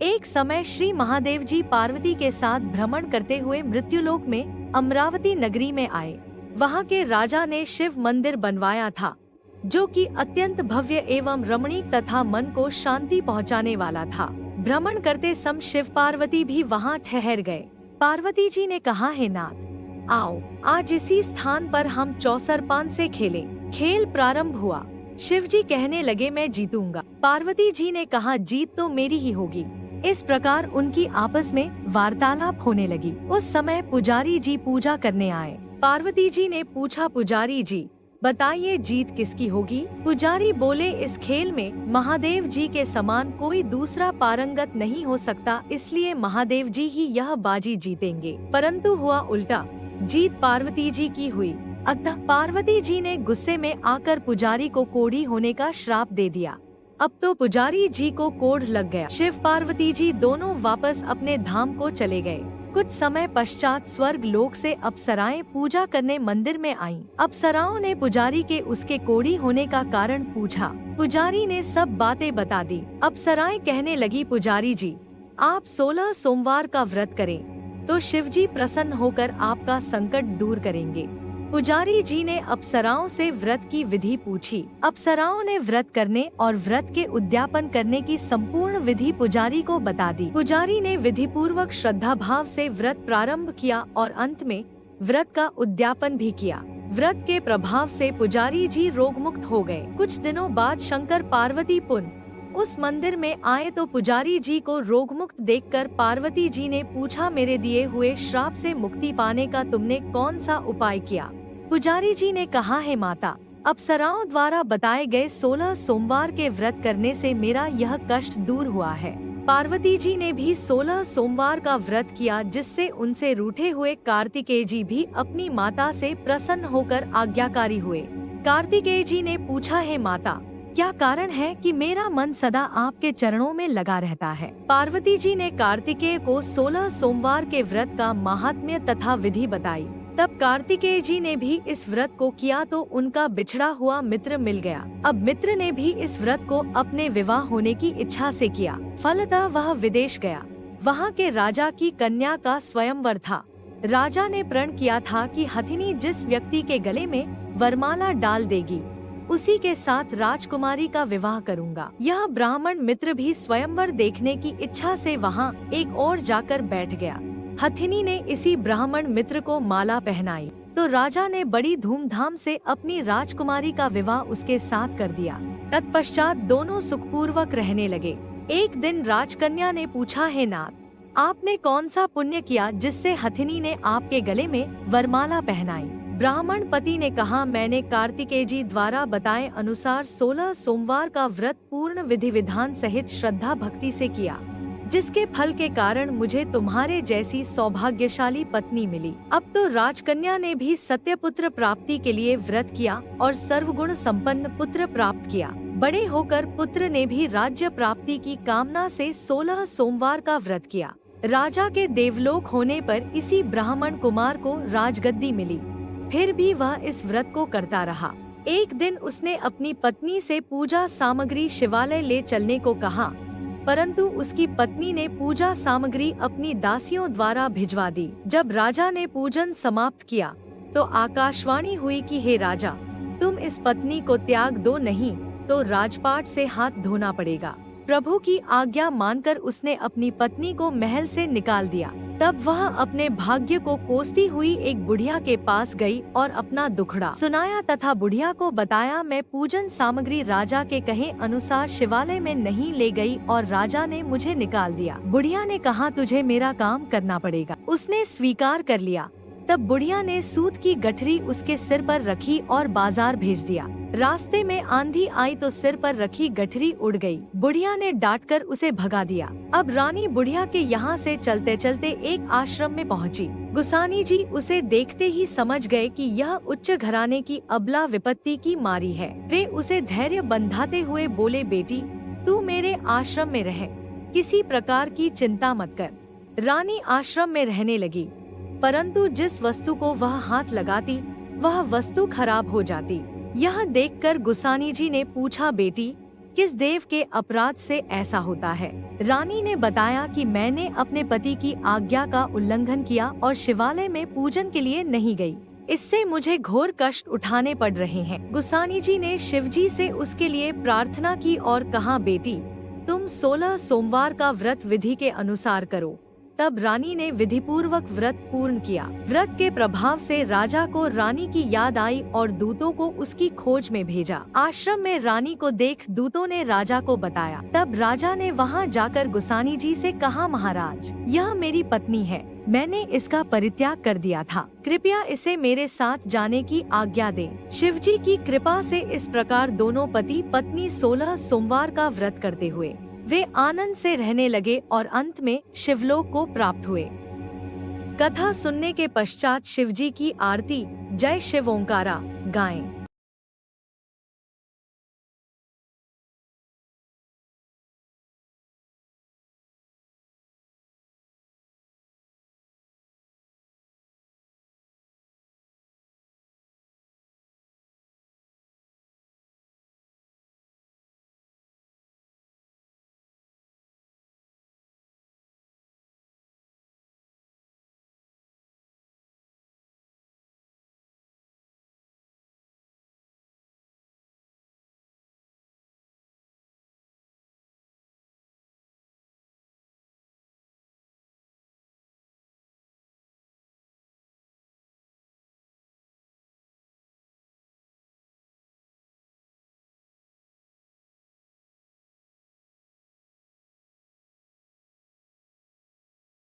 एक समय श्री महादेव जी पार्वती के साथ भ्रमण करते हुए मृत्युलोक में अमरावती नगरी में आए। वहाँ के राजा ने शिव मंदिर बनवाया था, जो कि अत्यंत भव्य एवं रमणीक तथा मन को शांति पहुँचाने वाला था। भ्रमण करते समय शिव पार्वती भी वहाँ ठहर गए। पार्वती जी ने कहा, हे नाथ, आओ आज इसी स्थान पर हम चौसर पान से खेलें। खेल प्रारंभ हुआ। शिव जी कहने लगे, मैं जीतूंगा। पार्वती जी ने कहा, जीत तो मेरी ही होगी। इस प्रकार उनकी आपस में वार्तालाप होने लगी। उस समय पुजारी जी पूजा करने आए। पार्वती जी ने पूछा, पुजारी जी बताइए जीत किसकी होगी? पुजारी बोले, इस खेल में महादेव जी के समान कोई दूसरा पारंगत नहीं हो सकता, इसलिए महादेव जी ही यह बाजी जीतेंगे। परंतु हुआ उल्टा, जीत पार्वती जी की हुई। अतः पार्वती जी ने गुस्से में आकर पुजारी को कोढ़ी होने का श्राप दे दिया। अब तो पुजारी जी को कोढ़ लग गया। शिव पार्वती जी दोनों वापस अपने धाम को चले गए। कुछ समय पश्चात स्वर्ग लोक से अप्सराएं पूजा करने मंदिर में आईं। अप्सराओं ने पुजारी के उसके कोढ़ी होने का कारण पूछा। पुजारी ने सब बातें बता दी। अप्सराएं कहने लगी, पुजारी जी आप 16 सोमवार का व्रत करें तो शिव जी प्रसन्न होकर आपका संकट दूर करेंगे। पुजारी जी ने अप्सराओं से व्रत की विधि पूछी। अप्सराओं ने व्रत करने और व्रत के उद्यापन करने की संपूर्ण विधि पुजारी को बता दी। पुजारी ने विधि पूर्वक श्रद्धा भाव से व्रत प्रारंभ किया और अंत में व्रत का उद्यापन भी किया। व्रत के प्रभाव से पुजारी जी रोग मुक्त हो गए। कुछ दिनों बाद शंकर पार्वती पुनः उस मंदिर में आए तो पुजारी जी को रोग मुक्त देखकर पार्वती जी ने पूछा, मेरे दिए हुए श्राप से मुक्ति पाने का तुमने कौन सा उपाय किया? पुजारी जी ने कहा, हे माता, अप्सराओं द्वारा बताए गए 16 सोमवार के व्रत करने से मेरा यह कष्ट दूर हुआ है। पार्वती जी ने भी 16 सोमवार का व्रत किया, जिससे उनसे रूठे हुए कार्तिकेय जी भी अपनी माता से प्रसन्न होकर आज्ञाकारी हुए। कार्तिकेय जी ने पूछा, हे माता, क्या कारण है कि मेरा मन सदा आपके चरणों में लगा रहता है? पार्वती जी ने कार्तिकेय को 16 सोमवार के व्रत का महात्म्य तथा विधि बताई। तब कार्तिकेय जी ने भी इस व्रत को किया तो उनका बिछड़ा हुआ मित्र मिल गया। अब मित्र ने भी इस व्रत को अपने विवाह होने की इच्छा से किया। फलतः वह विदेश गया। वहाँ के राजा की कन्या का स्वयंवर था। राजा ने प्रण किया था कि हथिनी जिस व्यक्ति के गले में वरमाला डाल देगी, उसी के साथ राजकुमारी का विवाह करूंगा। यह ब्राह्मण मित्र भी स्वयंवर देखने की इच्छा से वहां एक ओर जाकर बैठ गया। हथिनी ने इसी ब्राह्मण मित्र को माला पहनाई तो राजा ने बड़ी धूमधाम से अपनी राजकुमारी का विवाह उसके साथ कर दिया। तत्पश्चात दोनों सुखपूर्वक रहने लगे। एक दिन राजकन्या ने पूछा, हे नाथ, आपने कौन सा पुण्य किया जिससे हथिनी ने आपके गले में वरमाला पहनाई? ब्राह्मण पति ने कहा, मैंने कार्तिकेय जी द्वारा बताए अनुसार 16 सोमवार का व्रत पूर्ण विधि विधान सहित श्रद्धा भक्ति से किया, जिसके फल के कारण मुझे तुम्हारे जैसी सौभाग्यशाली पत्नी मिली। अब तो राजकन्या ने भी सत्यपुत्र प्राप्ति के लिए व्रत किया और सर्वगुण संपन्न पुत्र प्राप्त किया। बड़े होकर पुत्र ने भी राज्य प्राप्ति की कामना से 16 सोमवार का व्रत किया। राजा के देवलोक होने पर इसी ब्राह्मण कुमार को राजगद्दी मिली। फिर भी वह इस व्रत को करता रहा। एक दिन उसने अपनी पत्नी से पूजा सामग्री शिवालय ले चलने को कहा, परंतु उसकी पत्नी ने पूजा सामग्री अपनी दासियों द्वारा भिजवा दी। जब राजा ने पूजन समाप्त किया तो आकाशवाणी हुई कि हे राजा, तुम इस पत्नी को त्याग दो, नहीं तो राजपाट से हाथ धोना पड़ेगा। प्रभु की आज्ञा मानकर उसने अपनी पत्नी को महल से निकाल दिया। तब वह अपने भाग्य को कोसती हुई एक बुढ़िया के पास गई और अपना दुखड़ा सुनाया तथा बुढ़िया को बताया, मैं पूजन सामग्री राजा के कहे अनुसार शिवालय में नहीं ले गई और राजा ने मुझे निकाल दिया। बुढ़िया ने कहा, तुझे मेरा काम करना पड़ेगा। उसने स्वीकार कर लिया। तब बुढ़िया ने सूत की गठरी उसके सिर पर रखी और बाजार भेज दिया। रास्ते में आंधी आई तो सिर पर रखी गठरी उड़ गई। बुढ़िया ने डांटकर उसे भगा दिया। अब रानी बुढ़िया के यहाँ से चलते चलते एक आश्रम में पहुँची। गुसानी जी उसे देखते ही समझ गए कि यह उच्च घराने की अबला विपत्ति की मारी है। वे उसे धैर्य बंधाते हुए बोले, बेटी तू मेरे आश्रम में रह, किसी प्रकार की चिंता मत कर। रानी आश्रम में रहने लगी, परंतु जिस वस्तु को वह हाथ लगाती वह वस्तु खराब हो जाती। यह देखकर गुसानी जी ने पूछा, बेटी किस देव के अपराध से ऐसा होता है? रानी ने बताया कि मैंने अपने पति की आज्ञा का उल्लंघन किया और शिवालय में पूजन के लिए नहीं गई। इससे मुझे घोर कष्ट उठाने पड़ रहे हैं। गोसानी जी ने शिवजी से उसके लिए प्रार्थना की और कहा, बेटी तुम 16 सोमवार का व्रत विधि के अनुसार करो। तब रानी ने विधिपूर्वक व्रत पूर्ण किया। व्रत के प्रभाव से राजा को रानी की याद आई और दूतों को उसकी खोज में भेजा। आश्रम में रानी को देख दूतों ने राजा को बताया। तब राजा ने वहां जाकर गोसानी जी से कहा, महाराज यह मेरी पत्नी है, मैंने इसका परित्याग कर दिया था, कृपया इसे मेरे साथ जाने की आज्ञा दें। शिवजी की कृपा से इस प्रकार दोनों पति पत्नी 16 सोमवार का व्रत करते हुए वे आनंद से रहने लगे और अंत में शिवलोक को प्राप्त हुए। कथा सुनने के पश्चात शिवजी की आरती जय शिव ओंकारा गाएं।